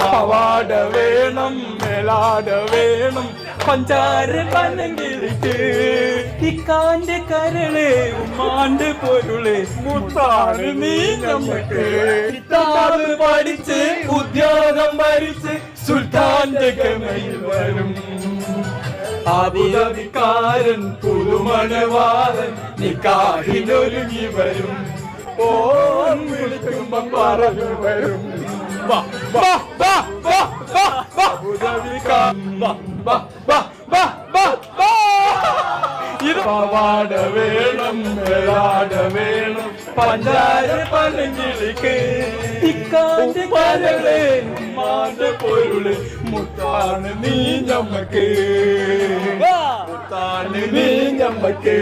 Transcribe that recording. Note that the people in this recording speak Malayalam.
പാവാട വേണം മേലാട വേണം പഞ്ചാര പനങ്കിളിക്ക് ഇക്കാന്റെ കരള് ഉമ്മാന്റെ പൊരുള് മുത്താണ് നീ നമുക്ക് കിതാബ് പഠിച്ച് ഉദ്യോഗം ഭരിച്ച് സുൽത്താന്റെ കമയിൽ വരും ആദികാരൻ പുതുമണവാളൻ നിക്കാഹിനൊരുങ്ങി വരും ഓൻ വിളിക്കുമ്പം പറഞ്ഞു വരും ഇത് പാവാട വേണം മേലാട വേണം പഞ്ചാര പനങ്കിളിക്ക് ഇക്കാന്റെ കരള് ഉമ്മാന്റെ പൊരുള് മുത്താണ് നീ ഞമ്മക്ക് മുത്താണ് നീ ഞമ്മക്ക്